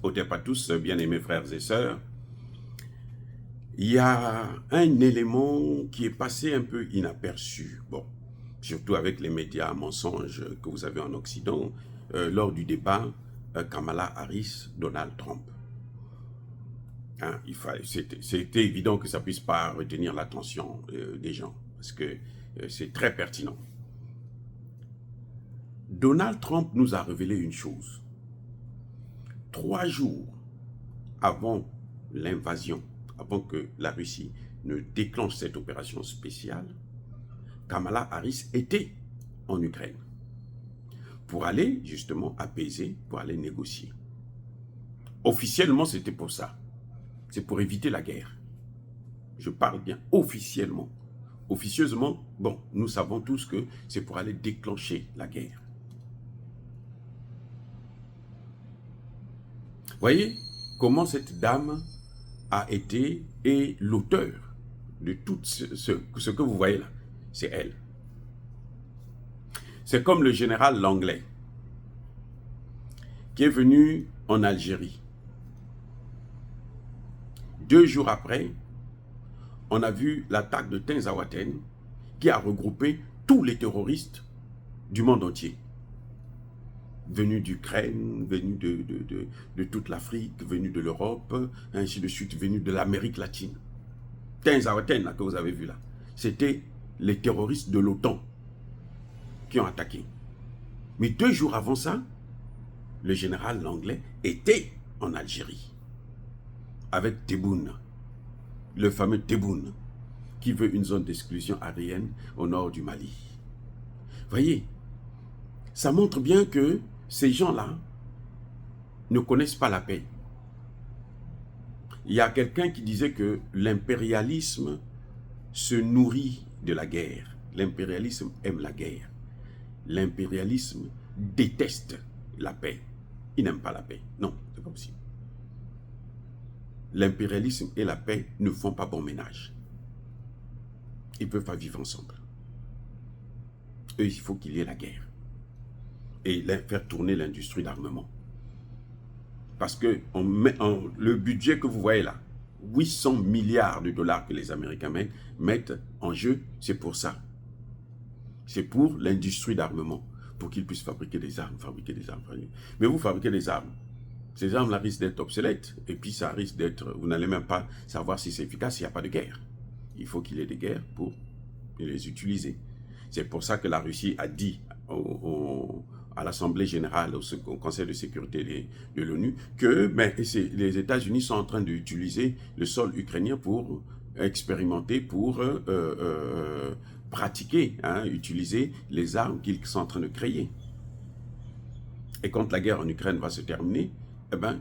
au pas à tous, bien-aimés frères et sœurs, il y a un élément qui est passé un peu inaperçu, bon, surtout avec les médias mensonges que vous avez en Occident, lors du débat Kamala Harris-Donald Trump. Hein, c'était évident que ça ne puisse pas retenir l'attention des gens, parce que c'est très pertinent. Donald Trump nous a révélé une chose. 3 jours avant l'invasion, avant que la Russie ne déclenche cette opération spéciale, Kamala Harris était en Ukraine pour aller justement apaiser, pour aller négocier. Officiellement, c'était pour ça. C'est pour éviter la guerre. Je parle bien officiellement. Officieusement, bon, nous savons tous que c'est pour aller déclencher la guerre. Voyez comment cette dame a été et l'auteur de tout ce que vous voyez là, c'est elle. C'est comme le général Langlais qui est venu en Algérie. 2 jours après, on a vu l'attaque de Tinzaouaten qui a regroupé tous les terroristes du monde entier. Venus d'Ukraine, venus de toute l'Afrique, venus de l'Europe, ainsi de suite, venus de l'Amérique latine. Tinzaouaten, là, que vous avez vu là, c'était les terroristes de l'OTAN qui ont attaqué. Mais 2 jours avant ça, le général Langlais était en Algérie avec Tebboune, le fameux Tebboune, qui veut une zone d'exclusion aérienne au nord du Mali. Voyez, ça montre bien que ces gens-là ne connaissent pas la paix. Il y a quelqu'un qui disait que l'impérialisme se nourrit de la guerre. L'impérialisme aime la guerre. L'impérialisme déteste la paix. Il n'aime pas la paix. Non, c'est pas possible. L'impérialisme et la paix ne font pas bon ménage. Ils ne peuvent pas vivre ensemble. Eux, il faut qu'il y ait la guerre. Et faire tourner l'industrie d'armement. Parce que le budget que vous voyez là, 800 milliards de dollars que les Américains mettent en jeu, c'est pour ça. C'est pour l'industrie d'armement, pour qu'ils puissent fabriquer des armes, Mais vous fabriquez des armes. Ces armes-là risquent d'être obsolètes. Et puis ça risque d'être, vous n'allez même pas savoir si c'est efficace s'il n'y a pas de guerre. Il faut qu'il y ait des guerres pour les utiliser. C'est pour ça que la Russie a dit à l'Assemblée générale, au Conseil de sécurité de l'ONU, que les États-Unis sont en train d'utiliser le sol ukrainien pour expérimenter, pour pratiquer, utiliser les armes qu'ils sont en train de créer. Et quand la guerre en Ukraine va se terminer,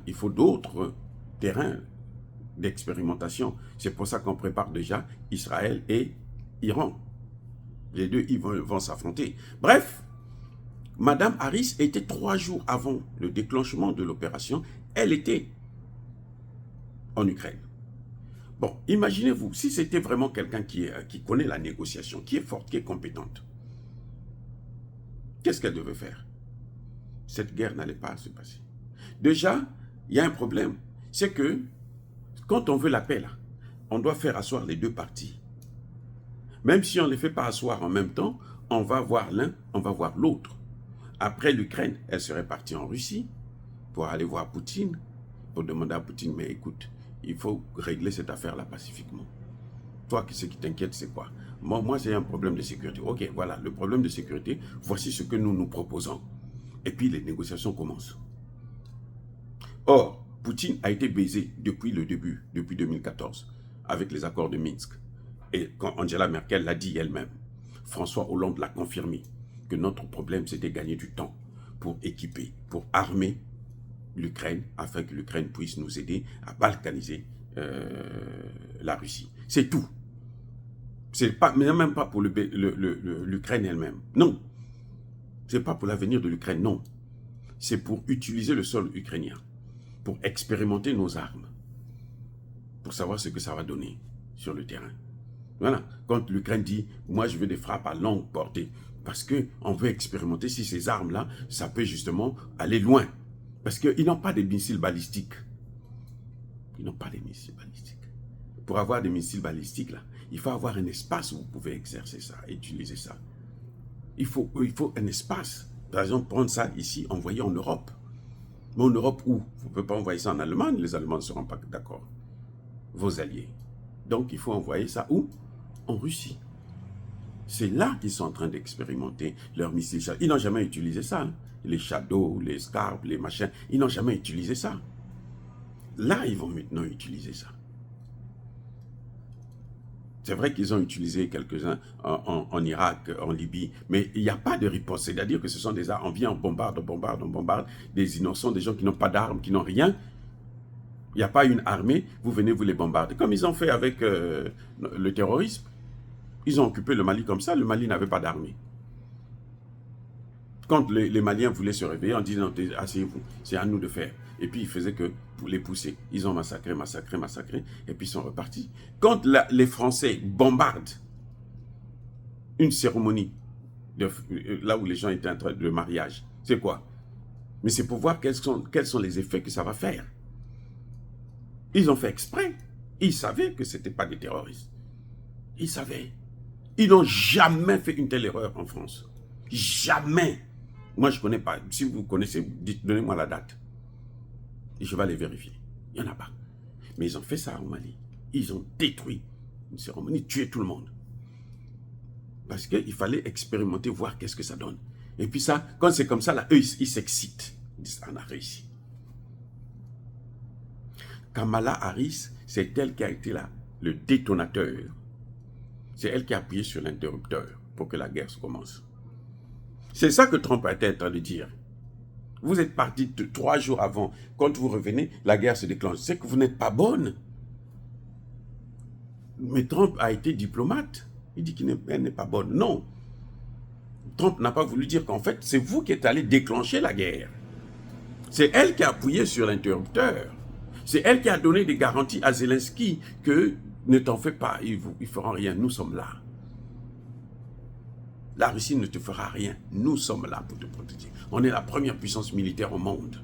il faut d'autres terrains d'expérimentation. C'est pour ça qu'on prépare déjà Israël et Iran. Les deux, ils vont s'affronter. Bref, Madame Harris était 3 jours avant le déclenchement de l'opération. Elle était en Ukraine. Bon, imaginez-vous, si c'était vraiment quelqu'un qui connaît la négociation, qui est forte, qui est compétente, qu'est-ce qu'elle devait faire? Cette guerre n'allait pas se passer. Déjà, il y a un problème. C'est que quand on veut la paix, là, on doit faire asseoir les deux parties. Même si on ne les fait pas asseoir en même temps, on va voir l'un, on va voir l'autre. Après l'Ukraine, elle serait partie en Russie pour aller voir Poutine, pour demander à Poutine, mais écoute, il faut régler cette affaire-là pacifiquement. Toi, ce qui t'inquiète, c'est quoi? Moi j'ai un problème de sécurité. Ok, voilà, le problème de sécurité, voici ce que nous nous proposons. Et puis les négociations commencent. Or, Poutine a été baisé depuis le début, depuis 2014, avec les accords de Minsk. Et quand Angela Merkel l'a dit elle-même, François Hollande l'a confirmé, que notre problème, c'était gagner du temps pour équiper, pour armer l'Ukraine, afin que l'Ukraine puisse nous aider à balkaniser la Russie. C'est tout. C'est même pas pour l'Ukraine elle-même. Non. C'est pas pour l'avenir de l'Ukraine, non. C'est pour utiliser le sol ukrainien, pour expérimenter nos armes, pour savoir ce que ça va donner sur le terrain. Voilà. Quand l'Ukraine dit, moi je veux des frappes à longue portée, parce qu'on veut expérimenter si ces armes-là, ça peut justement aller loin. Parce qu'ils n'ont pas de missiles balistiques. Ils n'ont pas de missiles balistiques. Pour avoir des missiles balistiques, là, il faut avoir un espace où vous pouvez exercer ça, utiliser ça. Il faut un espace. Par exemple, prendre ça ici, envoyer en Europe. Mais en Europe, où? Vous ne pouvez pas envoyer ça en Allemagne, les Allemands ne seront pas d'accord. Vos alliés. Donc, il faut envoyer ça où? En Russie. C'est là qu'ils sont en train d'expérimenter leurs missiles. Ils n'ont jamais utilisé ça. Hein. Les Shadow, les Scarp, les machins, ils n'ont jamais utilisé ça. Là, ils vont maintenant utiliser ça. C'est vrai qu'ils ont utilisé quelques-uns en Irak, en Libye, mais il n'y a pas de riposte. C'est-à-dire que ce sont des armes, on vient, on bombarde des innocents, des gens qui n'ont pas d'armes, qui n'ont rien. Il n'y a pas une armée, vous venez, vous les bombardez. Comme ils ont fait avec le terrorisme. Ils ont occupé le Mali comme ça, le Mali n'avait pas d'armée. Quand les Maliens voulaient se réveiller en disant « asseyez-vous, c'est à nous de faire ». Et puis ils faisaient que pour les pousser. Ils ont massacré, et puis ils sont repartis. Quand les Français bombardent une cérémonie, là où les gens étaient en train de mariage, c'est quoi? Mais c'est pour voir quels sont les effets que ça va faire. Ils ont fait exprès. Ils savaient que ce n'étaient pas des terroristes. Ils savaient. Ils n'ont jamais fait une telle erreur en France. Jamais. Moi, je ne connais pas. Si vous connaissez, donnez-moi la date. Et je vais aller vérifier. Il n'y en a pas. Mais ils ont fait ça au Mali. Ils ont détruit une cérémonie, tué tout le monde. Parce qu'il fallait expérimenter, voir qu'est-ce que ça donne. Et puis ça, quand c'est comme ça, là, eux, ils s'excitent. Ils disent, on a réussi. Kamala Harris, c'est elle qui a été là, le détonateur. C'est elle qui a appuyé sur l'interrupteur pour que la guerre se commence. C'est ça que Trump a été en train de dire. Vous êtes parti 3 jours avant. Quand vous revenez, la guerre se déclenche. C'est que vous n'êtes pas bonne. Mais Trump a été diplomate. Il dit qu'elle n'est pas bonne. Non. Trump n'a pas voulu dire qu'en fait, c'est vous qui êtes allé déclencher la guerre. C'est elle qui a appuyé sur l'interrupteur. C'est elle qui a donné des garanties à Zelensky que ne t'en fais pas, ils ne feront rien, nous sommes là. La Russie ne te fera rien, nous sommes là pour te protéger. On est la première puissance militaire au monde.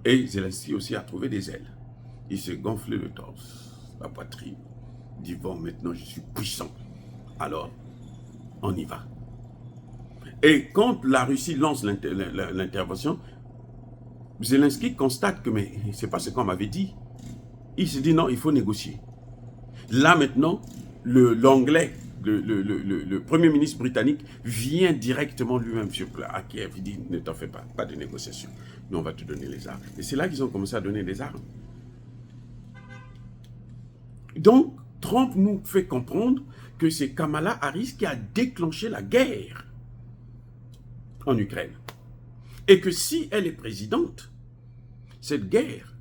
Et Zelensky aussi a trouvé des ailes. Il s'est gonflé le torse, la poitrine. Il dit, bon, maintenant je suis puissant. Alors, on y va. Et quand la Russie lance l'intervention, Zelensky constate que, mais c'est pas ce qu'on m'avait dit. Il se dit, non, il faut négocier. Là, maintenant, l'anglais, le premier ministre britannique, vient directement lui-même sur place à Kiev. Il dit, ne t'en fais pas, pas de négociation. Nous, on va te donner les armes. Et c'est là qu'ils ont commencé à donner des armes. Donc, Trump nous fait comprendre que c'est Kamala Harris qui a déclenché la guerre en Ukraine. Et que si elle est présidente, cette guerre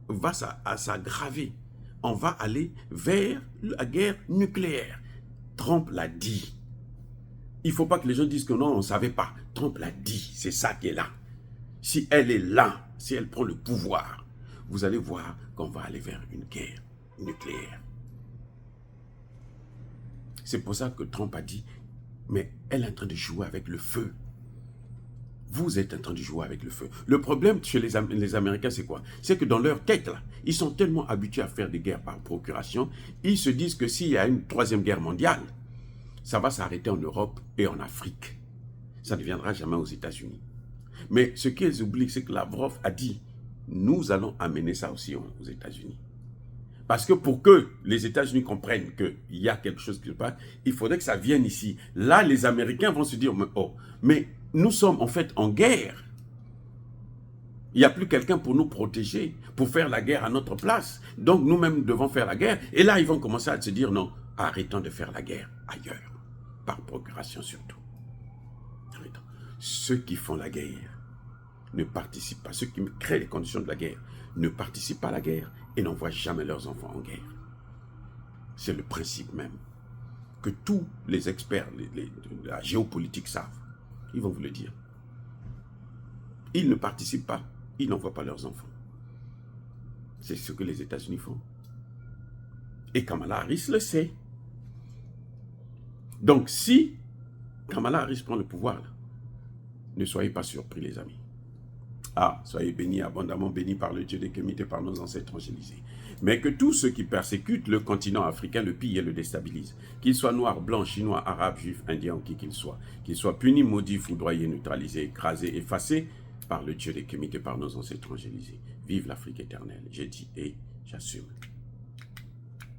va s'aggraver. On va aller vers la guerre nucléaire. Trump l'a dit. Il ne faut pas que les gens disent que non, on ne savait pas. Trump l'a dit, c'est ça qui est là. Si elle est là, si elle prend le pouvoir, vous allez voir qu'on va aller vers une guerre nucléaire. C'est pour ça que Trump a dit, mais elle est en train de jouer avec le feu. Vous êtes en train de jouer avec le feu. Le problème chez les Américains, c'est quoi? C'est que dans leur tête, là, ils sont tellement habitués à faire des guerres par procuration, ils se disent que s'il y a une 3e guerre mondiale, ça va s'arrêter en Europe et en Afrique. Ça ne viendra jamais aux États-Unis. Mais ce qu'ils oublient, c'est que Lavrov a dit, nous allons amener ça aussi aux États-Unis. Parce que pour que les États-Unis comprennent qu'il y a quelque chose qui se passe, il faudrait que ça vienne ici. Là, les Américains vont se dire, oh, mais nous sommes en fait en guerre. Il n'y a plus quelqu'un pour nous protéger, pour faire la guerre à notre place. Donc nous-mêmes devons faire la guerre. Et là, ils vont commencer à se dire, non, arrêtons de faire la guerre ailleurs. Par procuration surtout. Arrêtons. Ceux qui font la guerre ne participent pas. Ceux qui créent les conditions de la guerre ne participent pas à la guerre et n'envoient jamais leurs enfants en guerre. C'est le principe même que tous les experts de la géopolitique savent. Ils vont vous le dire. Ils ne participent pas. Ils n'envoient pas leurs enfants. C'est ce que les États-Unis font. Et Kamala Harris le sait. Donc si Kamala Harris prend le pouvoir, là, Ne soyez pas surpris, les amis. Ah, soyez bénis, abondamment bénis par le Dieu des Kémites et par nos ancêtres angélisés. Mais que tous ceux qui persécutent le continent africain le pillent et le déstabilisent, qu'ils soient noirs, blancs, chinois, arabes, juifs, indiens ou qui qu'ils soient punis, maudits, foudroyés, neutralisés, écrasés, effacés par le Dieu des Kémites et par nos ancêtres angélisés. Vive l'Afrique éternelle, j'ai dit et j'assume.